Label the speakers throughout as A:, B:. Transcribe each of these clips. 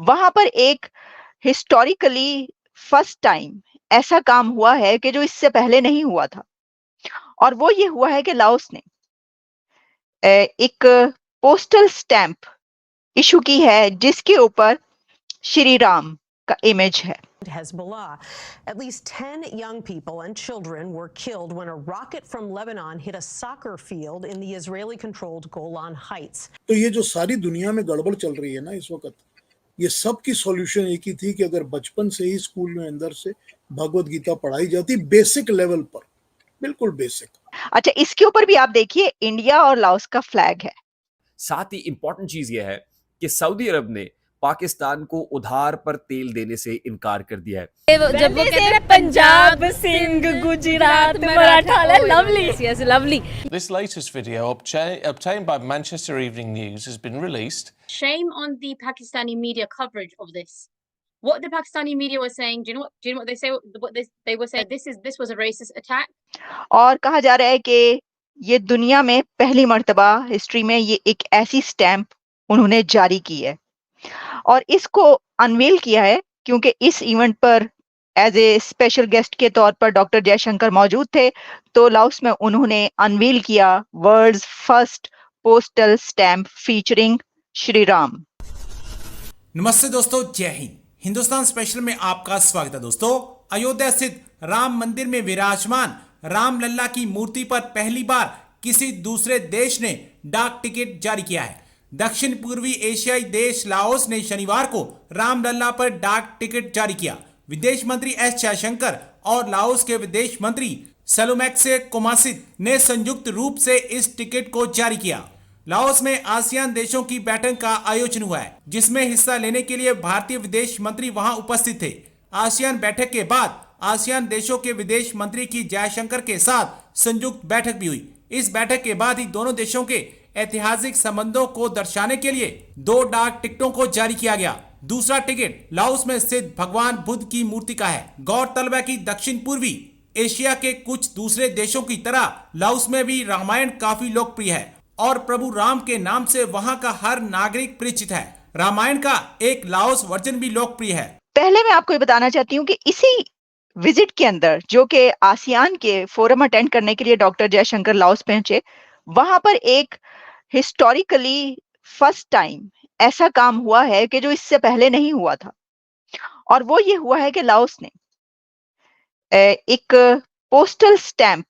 A: वहां पर एक हिस्टोरिकली फर्स्ट टाइम ऐसा काम हुआ है कि जो इससे पहले नहीं हुआ था। और वो ये हुआ है कि लाओस ने एक पोस्टल स्टैंप इशू की है जिसके ऊपर श्री राम का इमेज है।
B: Hezbollah. At least 10 young people and children were killed when a rocket from Lebanon hit a soccer field in the Israeli-controlled Golan Heights.
C: तो ये जो सारी दुनिया में गड़बड़ चल रही है ना इस वक्त, ये सब की सॉल्यूशन एक ही थी कि अगर बचपन से ही स्कूल में अंदर से भगवत गीता पढ़ाई जाती बेसिक लेवल पर, बिल्कुल बेसिक।
A: अच्छा, इसके ऊपर भी आप देखिए इंडिया और लाओस का फ्लैग है।
D: साथ ही इंपॉर्टेंट चीज यह है कि सऊदी अरब ने पाकिस्तान को उधार पर तेल देने से इनकार कर दिया है।
E: जब वो कहते हैं Punjab, Sindh, Gujarat, Maratha, lovely, yes, lovely.
F: This latest video obtained by Manchester Evening News has been released.
G: Shame on the Pakistani media coverage of this. What the Pakistani media was saying, do you know what they say? What they were saying, this was a racist attack.
A: और कहा जा रहा है कि ये दुनिया में पहली मर्तबा हिस्ट्री में ये एक ऐसी स्टैंप उन्होंने जारी की है और इसको अनवील किया है क्योंकि इस इवेंट पर एज ए स्पेशल गेस्ट के तौर पर डॉक्टर जयशंकर मौजूद थे। तो लाओस में उन्होंने अनवील किया world's first postal stamp featuring Shri Ram.
H: नमस्ते दोस्तों, जय हिंद। हिंदुस्तान स्पेशल में आपका स्वागत है दोस्तों। अयोध्या स्थित राम मंदिर में विराजमान राम लल्ला की मूर्ति पर पहली बार किसी दूसरे देश ने डाक टिकट जारी किया है। दक्षिण पूर्वी एशियाई देश लाओस ने शनिवार को राम लल्ला पर डाक टिकट जारी किया। विदेश मंत्री एस जयशंकर और लाओस के विदेश मंत्री सलोमेक्से कोमासित ने संयुक्त रूप से इस टिकट को जारी किया। लाओस में आसियान देशों की बैठक का आयोजन हुआ है जिसमें हिस्सा लेने के लिए भारतीय विदेश मंत्री वहां उपस्थित थे। आसियान बैठक के बाद आसियान देशों के विदेश मंत्री की जयशंकर के साथ संयुक्त बैठक भी हुई। इस बैठक के बाद ही दोनों देशों के ऐतिहासिक संबंधों को दर्शाने के लिए 2 डाक टिकटों को जारी किया गया। दूसरा टिकट लाओस में स्थित भगवान बुद्ध की मूर्ति का है। गौरतलब है कि दक्षिण पूर्वी एशिया के कुछ दूसरे देशों की तरह लाओस में भी रामायण काफी लोकप्रिय है और प्रभु राम के नाम से वहां का हर नागरिक परिचित है। रामायण का एक लाओस वर्जन भी लोकप्रिय है।
A: पहले मैं आपको ये बताना चाहती हूँ कि इसी विजिट के अंदर जो कि आसियान के फोरम अटेंड करने के लिए डॉक्टर जयशंकर लाओस पहुंचे, वहां पर एक हिस्टोरिकली फर्स्ट टाइम ऐसा काम हुआ है कि जो इससे पहले नहीं हुआ था। और वो ये हुआ है कि लाओस ने एक पोस्टल स्टैंप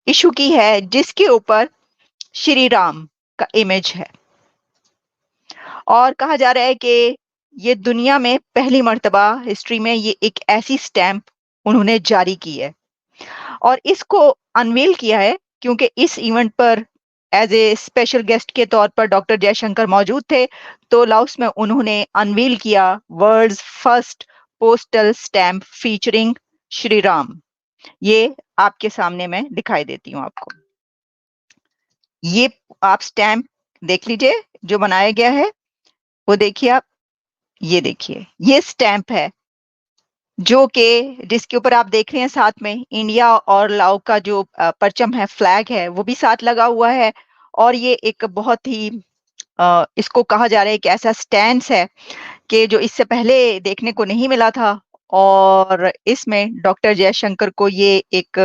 A: इशू की है जिसके ऊपर श्री राम का इमेज है और कहा जा रहा है कि ये दुनिया में पहली मर्तबा हिस्ट्री में ये एक ऐसी स्टैंप उन्होंने जारी की है और इसको अनवील किया है क्योंकि इस इवेंट पर एज ए स्पेशल गेस्ट के तौर पर डॉक्टर जयशंकर मौजूद थे। तो लाओस में उन्होंने अनवील किया world's first postal stamp featuring Shri Ram. ये आपके सामने मैं दिखाई देती हूँ आपको। ये आप स्टैंप देख लीजिए जो बनाया गया है, वो देखिए आप, ये देखिए ये स्टैंप है जो कि जिसके ऊपर आप देख रहे हैं साथ में इंडिया और लाओ का जो परचम है, फ्लैग है, वो भी साथ लगा हुआ है। और ये एक बहुत ही इसको कहा जा रहा है कि ऐसा स्टैंड है कि जो इससे पहले देखने को नहीं मिला था और इसमें डॉक्टर जयशंकर को ये एक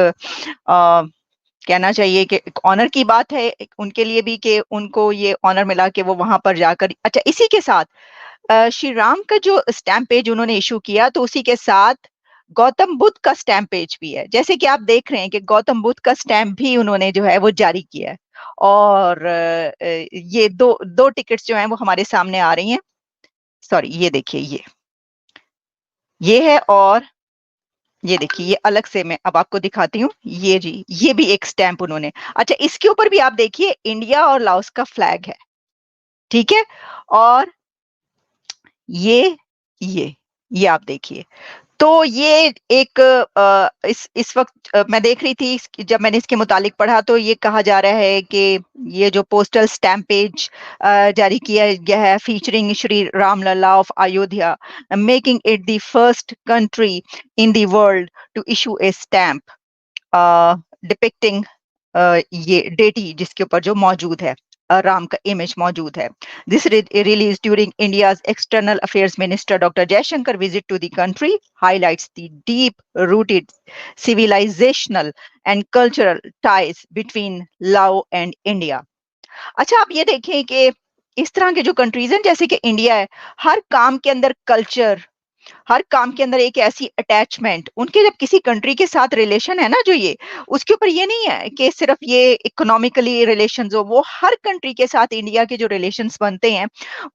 A: कहना चाहिए कि एक ऑनर की बात है उनके लिए भी कि उनको ये ऑनर मिला कि वो वहां पर जाकर। अच्छा, इसी के साथ श्री राम का जो स्टैम्प पेज उन्होंने इशू किया तो उसी के साथ गौतम बुद्ध का स्टैम्प पेज भी है। जैसे कि आप देख रहे हैं कि गौतम बुद्ध का स्टैम्प भी उन्होंने जो है वो जारी किया है। और ये दो टिकट्स जो हैं वो हमारे सामने आ रही हैं। सॉरी, ये देखिए ये है और ये देखिए ये अलग से मैं अब आपको दिखाती हूँ। ये जी, ये भी एक स्टैंप उन्होंने। अच्छा, इसके ऊपर भी आप देखिए इंडिया और लाओस का फ्लैग है, ठीक है। और ये आप देखिए। तो ये एक इस वक्त मैं देख रही थी जब मैंने इसके मुतालिक पढ़ा तो ये कहा जा रहा है कि ये जो पोस्टल स्टैम्प पेज जारी किया गया है featuring Shri Ram Lalla of Ayodhya, making it the first country in the world to issue a stamp depicting ये डेटी जिसके ऊपर जो मौजूद है। राम का इमेज मौजूद है. This release during India's external affairs minister doctor Jaishankar visit to the country highlights the deep rooted civilizational and cultural ties between Lao and India. अच्छा, आप ये देखें कि इस तरह के जो कंट्रीज हैं जैसे कि इंडिया है, हर काम के अंदर कल्चर, हर काम के अंदर एक ऐसी अटैचमेंट, उनके जब किसी कंट्री के साथ रिलेशन है ना, जो ये उसके ऊपर ये नहीं है कि सिर्फ ये इकोनॉमिकली रिलेशंस हो, वो हर कंट्री के साथ इंडिया के जो रिलेशंस बनते हैं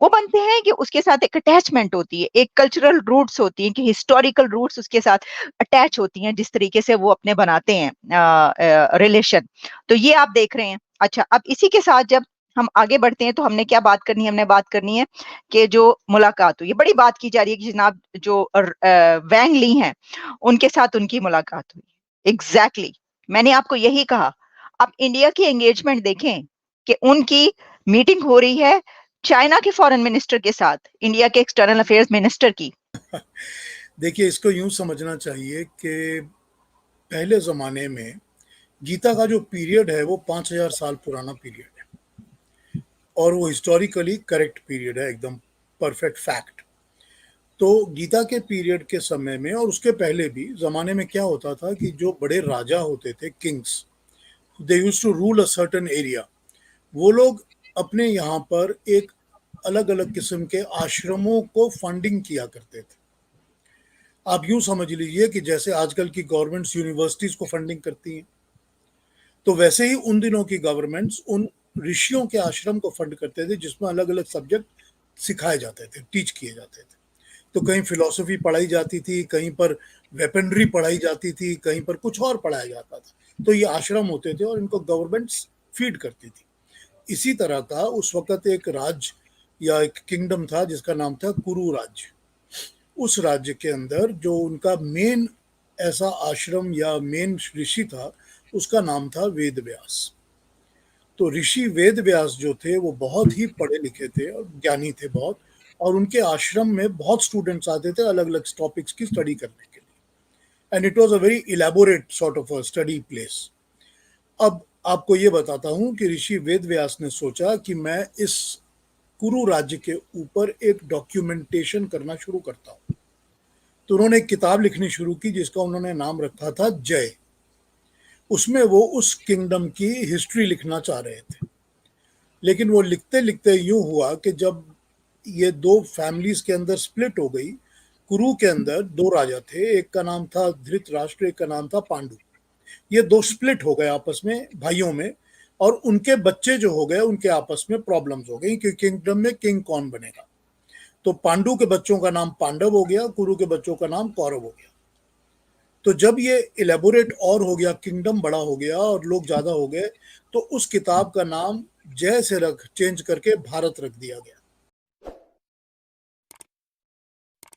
A: वो बनते हैं कि उसके साथ एक अटैचमेंट होती है, एक कल्चरल रूट्स होती हैं, कि हिस्टोरिकल रूट्स उसके साथ अटैच होती हैं, जिस तरीके से वो अपने बनाते हैं रिलेशन. तो ये आप देख रहे हैं. अच्छा, अब इसी के साथ जब हम आगे बढ़ते हैं तो हमने क्या बात करनी है, हमने बात करनी है कि जो मुलाकात हुई, ये बड़ी बात की जा रही है कि जनाब जो वैंग ली हैं उनके साथ उनकी मुलाकात हुई. एग्जैक्टली मैंने आपको यही कहा. आप इंडिया की एंगेजमेंट देखें कि उनकी मीटिंग हो रही है चाइना के फॉरेन मिनिस्टर के साथ, इंडिया के एक्सटर्नल अफेयर्स मिनिस्टर की.
C: देखिए, इसको यूं समझना चाहिए कि पहले जमाने में गीता का जो पीरियड है वो 5000 साल पुराना पीरियड है और वो हिस्टोरिकली करेक्ट पीरियड है, एकदम परफेक्ट फैक्ट. तो गीता के पीरियड के समय में और उसके पहले भी जमाने में क्या होता था कि जो बड़े राजा होते थे, kings, they used to rule a certain area. वो लोग अपने यहाँ पर एक अलग अलग किस्म के आश्रमों को फंडिंग किया करते थे. आप यूं समझ लीजिए कि जैसे आजकल की गवर्नमेंट्स यूनिवर्सिटीज को फंडिंग करती हैं, तो वैसे ही उन दिनों की गवर्नमेंट्स उन ऋषियों के आश्रम को फंड करते थे जिसमें अलग अलग सब्जेक्ट सिखाए जाते थे, टीच किए जाते थे. तो कहीं फिलॉसफी पढ़ाई जाती थी, कहीं पर वेपनरी पढ़ाई जाती थी, कहीं पर कुछ और पढ़ाया जाता था. तो ये आश्रम होते थे और इनको गवर्नमेंट्स फीड करती थी. इसी तरह का उस वक्त एक राज्य या एक किंगडम था जिसका नाम था कुरु राज्य. उस राज्य के अंदर जो उनका मेन ऐसा आश्रम या मेन ऋषि था उसका नाम था वेद व्यास. तो ऋषि वेद व्यास जो थे वो बहुत ही पढ़े लिखे थे और ज्ञानी थे बहुत, और उनके आश्रम में बहुत स्टूडेंट्स आते थे अलग अलग टॉपिक्स की स्टडी करने के लिए. And it was a very elaborate sort of a study place. अब आपको ये बताता हूँ कि ऋषि वेद व्यास ने सोचा कि मैं इस कुरु राज्य के ऊपर एक डॉक्यूमेंटेशन करना शुरू करता हूँ. तो उन्होंने एक किताब लिखनी शुरू की जिसका उन्होंने नाम रखा था जय. उसमें वो उस किंगडम की हिस्ट्री लिखना चाह रहे थे, लेकिन वो लिखते लिखते यूं हुआ कि जब ये दो फैमिलीज के अंदर स्प्लिट हो गई, कुरु के अंदर दो राजा थे, एक का नाम था धृतराष्ट्र, एक का नाम था पांडु. ये दो स्प्लिट हो गए आपस में भाइयों में, और उनके बच्चे जो हो गए उनके आपस में प्रॉब्लम्स हो गई कि किंगडम में किंग कौन बनेगा. तो पांडु के बच्चों का नाम पांडव हो गया, कुरु के बच्चों का नाम कौरव हो गया. तो जब ये इलेबोरेट और हो गया, किंगडम बड़ा हो गया और लोग ज्यादा हो गए, तो उस किताब का नाम जय से चेंज करके भारत रख दिया गया.